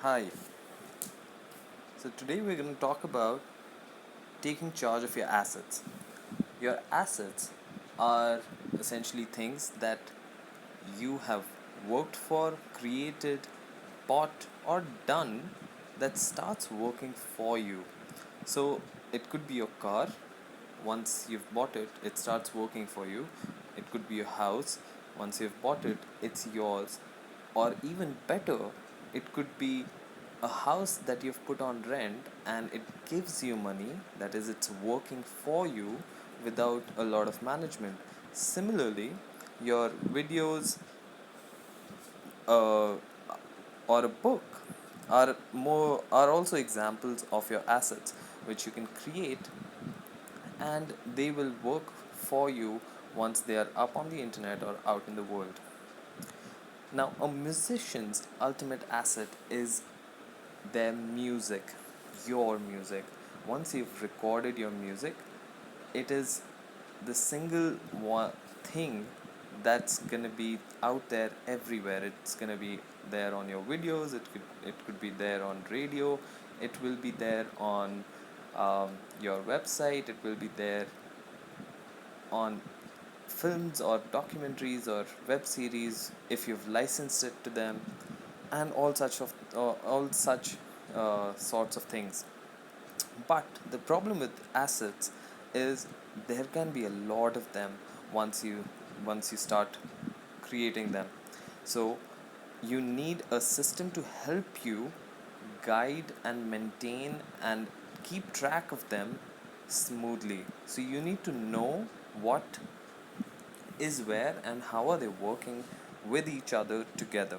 Hi. So today we're going to talk about taking charge of your assets. Your assets are essentially things that you have worked for, created, bought, or done that starts working for you. So it could be your car. Once you've bought it, it starts working for you. It could be your house. Once you've bought it, it's yours. Or even better, it could be a house that you've put on rent and it gives you money, that is, it's working for you without a lot of management. Similarly, your videos uh, or a book are also examples of your assets which you can create, and they will work for you once they are up on the internet or out in the world. Now, a musician's ultimate asset is their music, your music. Once you've recorded your music, it is the single one thing that's gonna be out there everywhere. It's gonna be there on your videos. It could be there on radio. It will be there on your website. It will be there on films or documentaries or web series if you've licensed it to them, and all such sorts of things. But the problem with assets is there can be a lot of them once you start creating them. So you need a system to help you guide and maintain and keep track of them smoothly. So you need to know what is where and how are they working with each other together.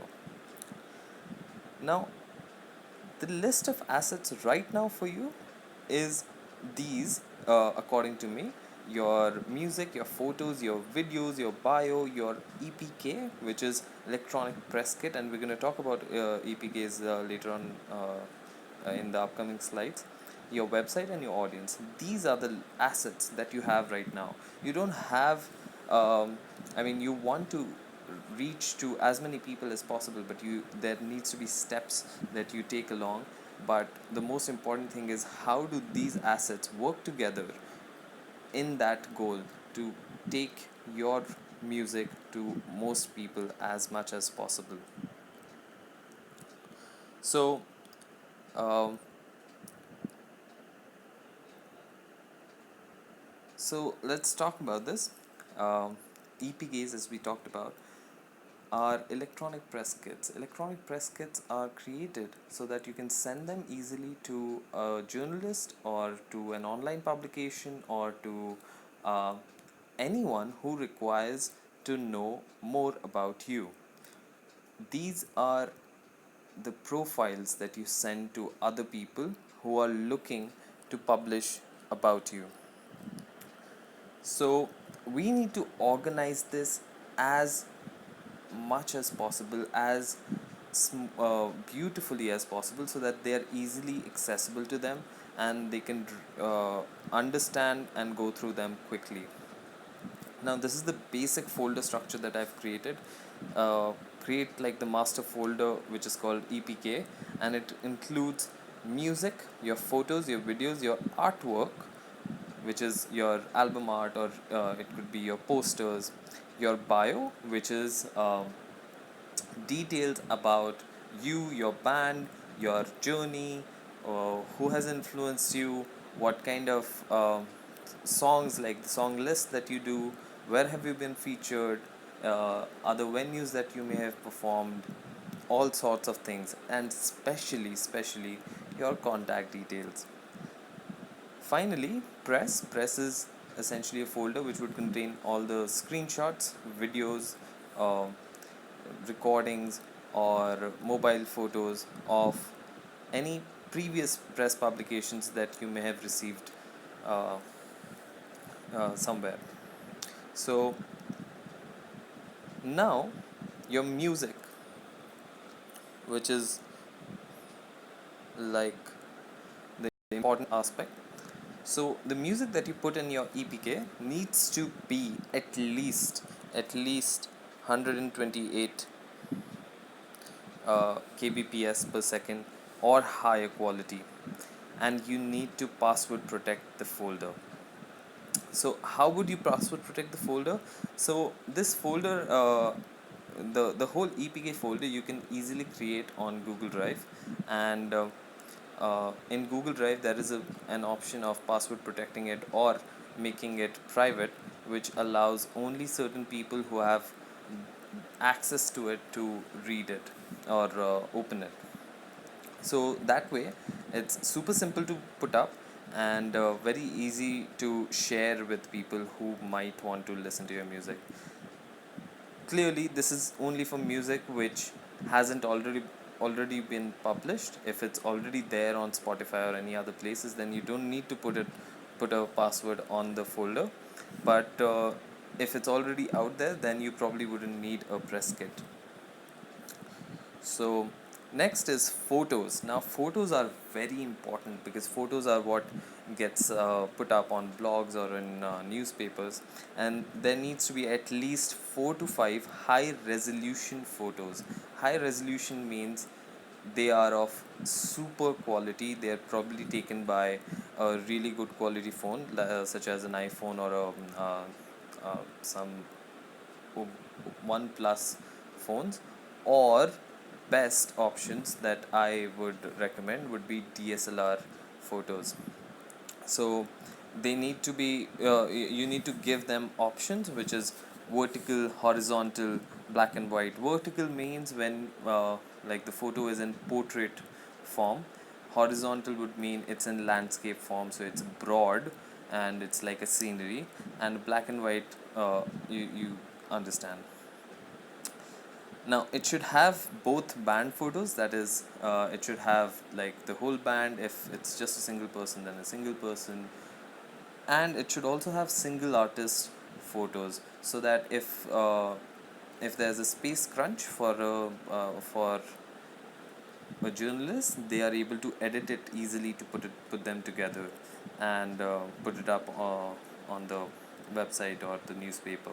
Now, the list of assets right now for you is these, according to me: your music, your photos, your videos, your bio, your EPK, which is electronic press kit, and we're going to talk about EPKs later on in the upcoming slides. Your website and your audience. These are the assets that you have right now. You don't have, you want to reach to as many people as possible, but there needs to be steps that you take along. But the most important thing is, how do these assets work together in that goal to take your music to most people as much as possible. So um, let's talk about this. EPKs, as we talked about, are electronic press kits. Electronic press kits are created so that you can send them easily to a journalist or to an online publication or to uh, anyone who requires to know more about you. These are the profiles that you send to other people who are looking to publish about you. So we need to organize this as much as possible, as beautifully as possible, so that they are easily accessible to them and they can understand and go through them quickly. Now, this is the basic folder structure that I've created. Create like the master folder, which is called EPK, and it includes music, your photos, your videos, your artwork, which is your album art, or it could be your posters, your bio, which is details about you, your band, your journey, who has influenced you, what kind of songs, like the song list that you do, where have you been featured, other venues that you may have performed, all sorts of things, and especially your contact details. Finally, press is essentially a folder which would contain all the screenshots, videos, uh, recordings, or mobile photos of any previous press publications that you may have received uh, somewhere. So now, your music, which is like the important aspect. So the music that you put in your EPK needs to be at least 128 kbps per second or higher quality, and you need to password protect the folder. So how would you password protect the folder? So this folder, the whole EPK folder you can easily create on Google Drive, and in Google Drive there is an option of password protecting it or making it private, which allows only certain people who have access to it to read it or open it. So that way it's super simple to put up, and very easy to share with people who might want to listen to your music. Clearly this is only for music which hasn't already been published. If it's already there on Spotify or any other places, then you don't need to put a password on the folder. But if it's already out there, then you probably wouldn't need a press kit. So next is photos. Now photos are very important because photos are what gets put up on blogs or in newspapers, and there needs to be at least 4 to 5 high resolution photos. High resolution means they are of super quality. They are probably taken by a really good quality phone, such as an iPhone or some OnePlus phones, or best options that I would recommend would be DSLR photos. So they need to be you need to give them options, which is vertical, horizontal, black and white. Vertical means when like the photo is in portrait form. Horizontal would mean it's in landscape form, so it's broad and it's like a scenery. And black and white, you understand. Now it should have both band photos, that is, it should have like the whole band. If it's just a single person, then a single person, and it should also have single artist photos, so that if there's a space crunch for a journalist, they are able to edit it easily to put them together and put it up on the website or the newspaper.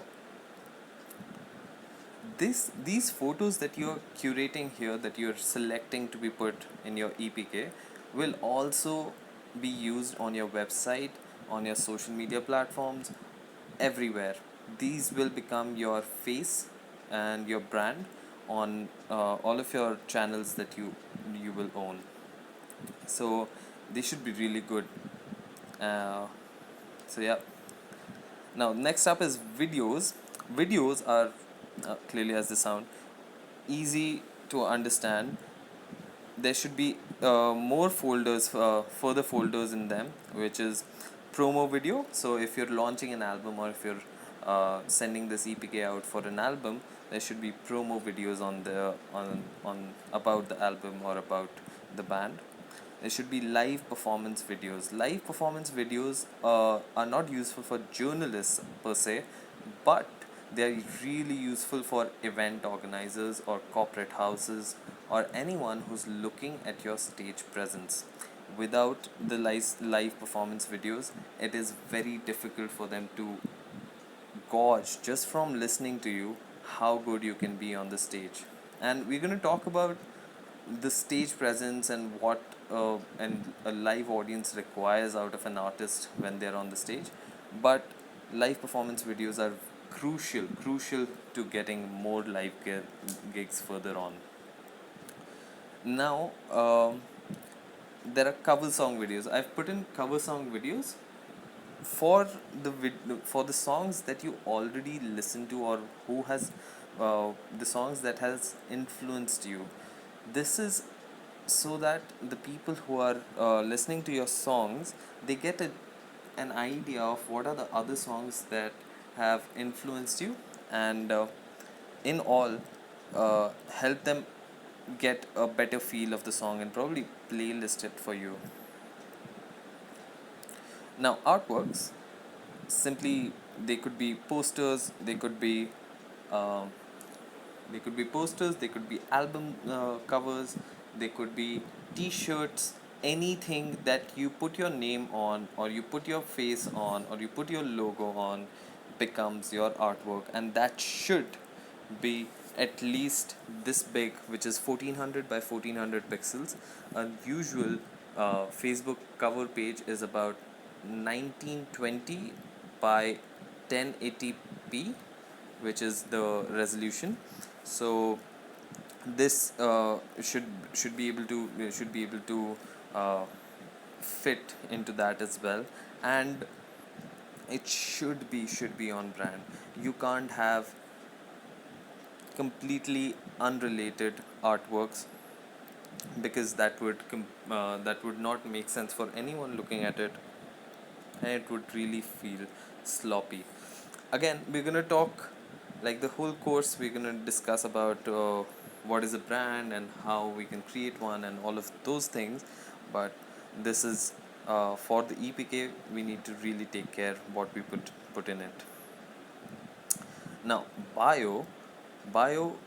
These photos that you're curating here, that you're selecting to be put in your EPK, will also be used on your website, on your social media platforms, everywhere. These will become your face and your brand on all of your channels that you will own. So they should be really good. uh, so yeah. Now next up is videos. Videos are, clearly as they sound, easy to understand. There should be more folders, further folders in them, which is promo video. So if you're launching an album, or if you're sending this EPK out for an album, there should be promo videos on about the album or about the band. There should be live performance videos. Live performance videos are not useful for journalists per se, but they are really useful for event organizers or corporate houses or anyone who's looking at your stage presence. Without the live performance videos, it is very difficult for them to gauge, just from listening to you, how good you can be on the stage. And we're going to talk about the stage presence and what and a live audience requires out of an artist when they're on the stage. But live performance videos are crucial to getting more live gigs further on. Now there are cover song videos. I've put in cover song videos for for the songs that you already listen to, or who has the songs that has influenced you. This is so that the people who are listening to your songs, they get an idea of what are the other songs that have influenced you, and in all, help them get a better feel of the song and probably playlist it for you. Now artworks, simply, they could be posters, uh, they could be album covers, they could be t-shirts. Anything that you put your name on, or you put your face on, or you put your logo on, becomes your artwork, and that should be at least this big, which is 1400 by 1400 pixels. A usual Facebook cover page is about 1920 by 1080p, which is the resolution. So this should be able to uh, fit into that as well, and it should be on brand. You can't have completely unrelated artworks, because that would not make sense for anyone looking at it, and it would really feel sloppy. Again, we're going to talk, like the whole course we're going to discuss about what is a brand and how we can create one and all of those things. But this is for the EPK, we need to really take care what we put in it. Now, bio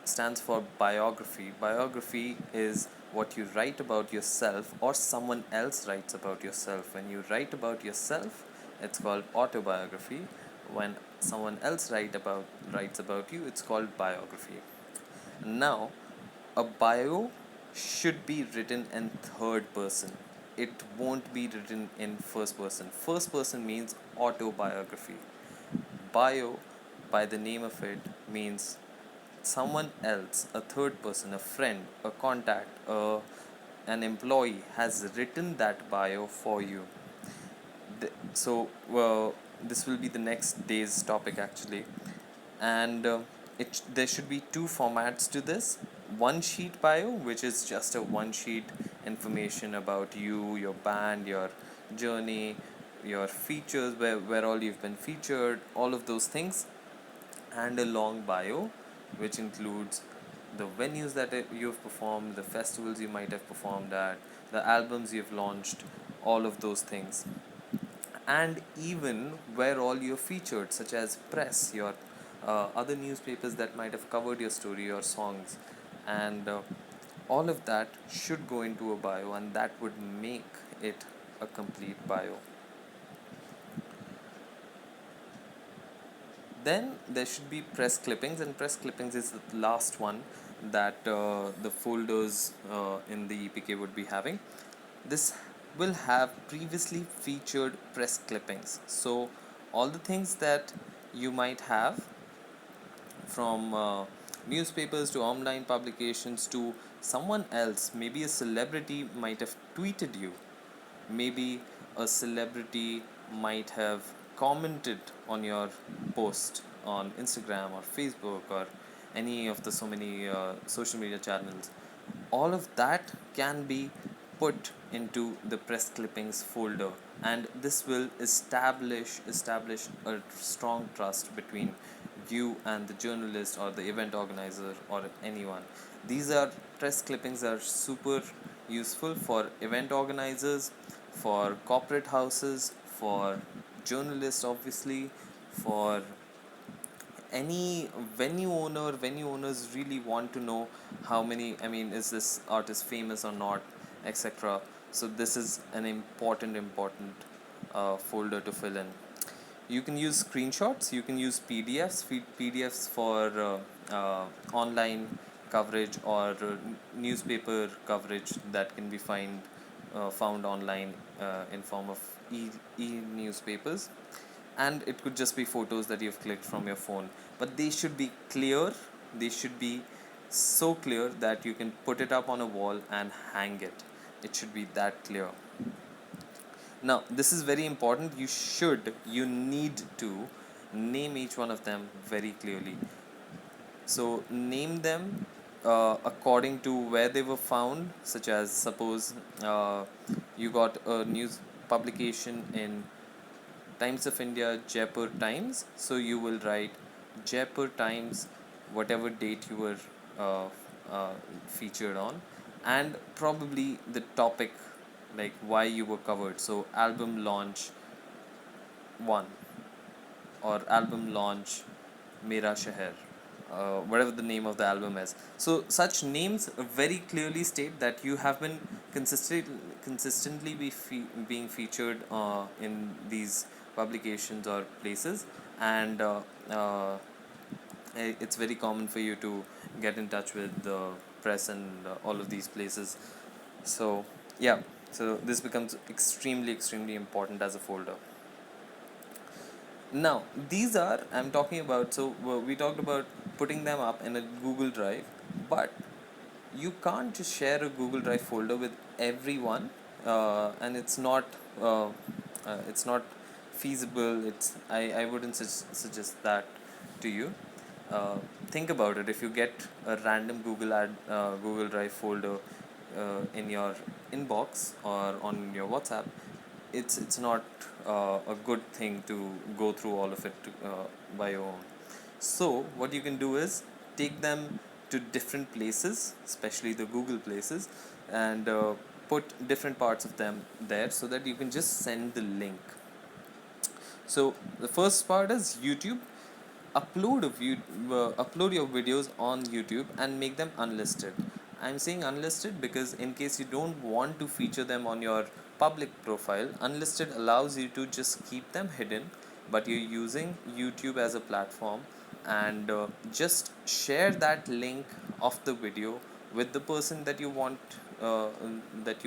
stands for biography. Biography is what you write about yourself or someone else writes about yourself. When you write about yourself, it's called autobiography. When someone else writes about you, it's called biography. Now, a bio should be written in third person. It won't be written in first person. First person means autobiography. Bio, by the name of it, means someone else, a third person, a friend, a contact, an employee has written that bio for you. So this will be the next day's topic actually, and there should be two formats to this. One sheet bio, which is just a one sheet information about you, your band, your journey, your features, where all you've been featured, all of those things, and a long bio, which includes the venues that you've performed, the festivals you might have performed at, the albums you've launched, all of those things, and even where all you're featured, such as press, your other newspapers that might have covered your story or songs, and all of that should go into a bio, and that would make it a complete bio. Then there should be press clippings, and press clippings is the last one that the folders in the EPK would be having. This will have previously featured press clippings. So all the things that you might have from newspapers to online publications to someone else, maybe a celebrity might have tweeted you, maybe a celebrity might have commented on your post on Instagram or Facebook or any of the so many social media channels. All of that can be put into the press clippings folder, and this will establish a strong trust between you and the journalist or the event organizer or anyone. These are press clippings are super useful for event organizers, for corporate houses, for journalists, obviously, for any venue owners really want to know how many, I mean, is this artist famous or not, etc. So this is an important folder to fill in. You can use screenshots, you can use PDFs for online coverage or newspaper coverage that can be found online in form of e newspapers, and it could just be photos that you've clicked from your phone, but they should be clear. They should be so clear that you can put it up on a wall and hang it. It should be that clear. Now this is very important. You need to name each one of them very clearly. So name them according to where they were found, such as suppose you got a news publication in Times of India, Jaipur Times. So you will write Jaipur Times, whatever date you were uh, uh, featured on, and probably the topic, like why you were covered. So album launch 1 or album launch Mera Shahar, whatever the name of the album is. So such names very clearly state that you have been consistently being featured in these publications or places, and it's very common for you to get in touch with the press and all of these places. So yeah, so this becomes extremely important as a folder. Now these are, I'm talking about, so we talked about putting them up in a Google Drive, but you can't just share a Google Drive folder with everyone, and it's not feasible. I wouldn't suggest that to you. uh, think about it. If you get a random Google Drive folder in your inbox or on your WhatsApp, it's not a good thing to go through all of it by your own. So what you can do is take them to different places, especially the Google places, and put different parts of them there so that you can just send the link. So the first part is YouTube. Upload your videos on YouTube and make them unlisted. I'm saying unlisted because in case you don't want to feature them on your public profile, unlisted allows you to just keep them hidden, but you're using YouTube as a platform, and just share that link of the video with the person uh, that you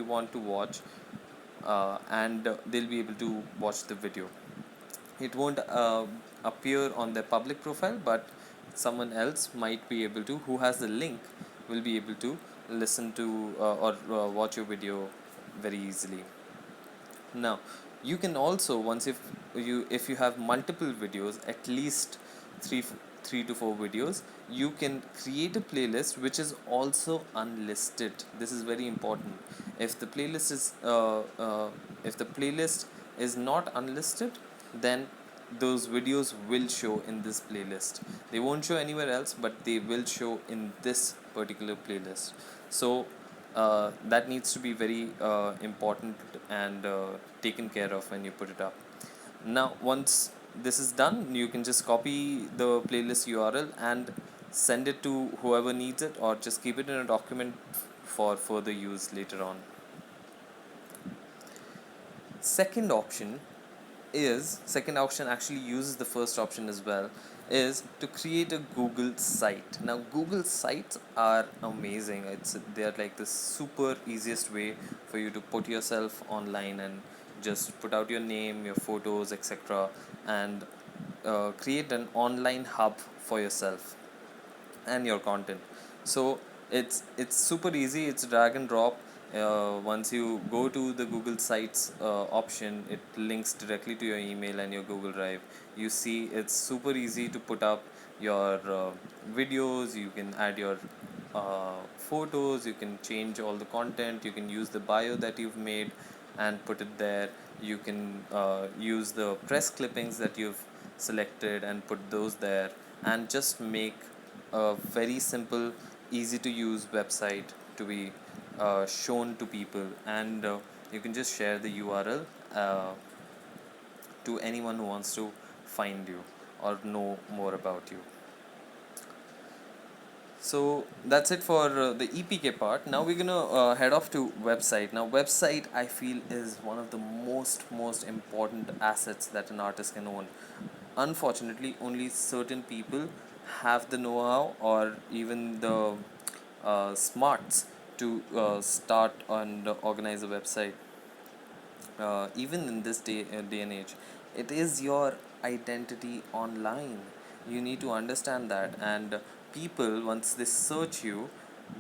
want to watch, and they'll be able to watch the video. It won't appear on their public profile, but someone else might be able to, who has the link, will be able to listen to or watch your video very easily. Now you can also, once if you have multiple videos, at least three three to four videos, you can create a playlist which is also unlisted. This is very important. If the playlist is if the playlist is not unlisted, then those videos will show in this playlist. They won't show anywhere else, but they will show in this particular playlist. So that needs to be very important and taken care of when you put it up. Now once this is done, you can just copy the playlist URL and send it to whoever needs it, or just keep it in a document for further use later on. Second option actually uses the first option as well, is to create a Google site. Now Google sites are amazing. They are like the super easiest way for you to put yourself online and just put out your name, your photos, etc., and create an online hub for yourself and your content. So it's super easy. It's drag and drop. Once you go to the Google Sites option, it links directly to your email and your Google Drive. You see, it's super easy to put up your videos. You can add your photos. You can change all the content. You can use the bio that you've made and put it there. You can use the press clippings that you've selected and put those there, and just make a very simple, easy to use website to be shown to people. And you can just share the URL to anyone who wants to find you or know more about you. So that's it for the EPK part. Now we're gonna head off to website. Now website, I feel, is one of the most important assets that an artist can own. Unfortunately, only certain people have the know-how or even the smarts to start and organize a website. Even in this day and age, it is your identity online. You need to understand that. And people, once they search you,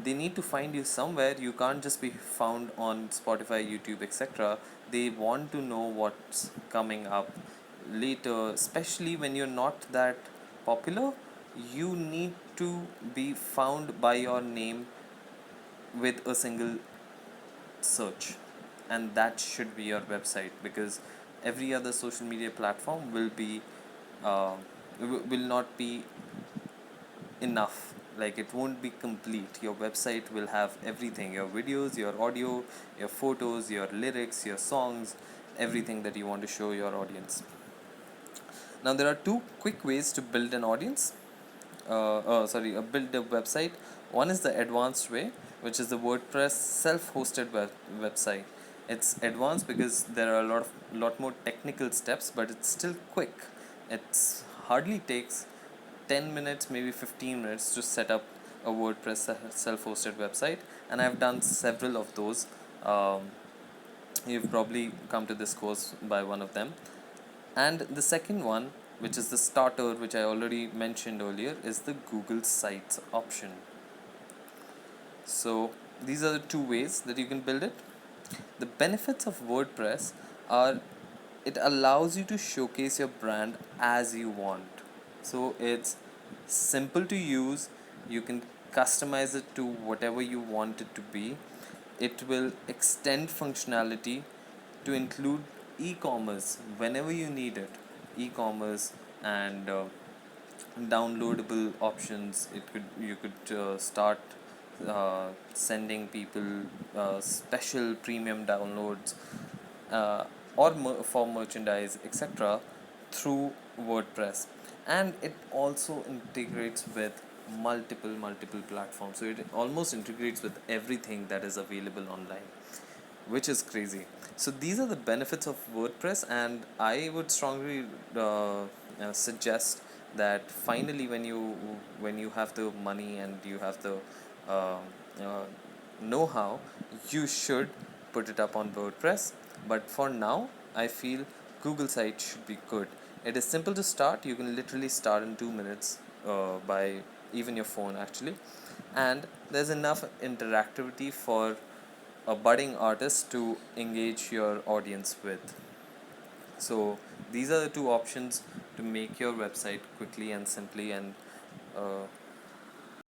they need to find you somewhere. You can't just be found on Spotify, YouTube, etc. They want to know what's coming up later, especially when you're not that popular. You need to be found by your name with a single search, and that should be your website, because every other social media platform uh, will not be enough. Like, it won't be complete. Your website will have everything: your videos, your audio, your photos, your lyrics, your songs, everything that you want to show your audience. Now there are two quick ways to build an audience build a website. One is the advanced way, which is the WordPress self-hosted website. It's advanced because there are lot more technical steps, but it's still quick. It's hardly takes 10 minutes, maybe 15 minutes to set up a WordPress self-hosted website, and I've done several of those. Um, you've probably come to this course by one of them. And the second one, which is the starter, which I already mentioned earlier, is the Google Sites option. So these are the two ways that you can build it. The benefits of WordPress are it allows you to showcase your brand as you want. So it's simple to use, you can customize it to whatever you want it to be. It will extend functionality to include e-commerce whenever you need it. E-commerce and downloadable options. It could you could start sending people special premium downloads or for merchandise, etc., through WordPress. And it also integrates with multiple platforms, so it almost integrates with everything that is available online, which is crazy. So these are the benefits of WordPress, and I would strongly suggest that finally, when you have the money and you have the uh, uh, know-how, you should put it up on WordPress. But for now, I feel Google site should be good. It is simple to start. You can literally start in 2 minutes by even your phone actually, and there's enough interactivity for a budding artist to engage your audience with. So these are the two options to make your website quickly and simply, and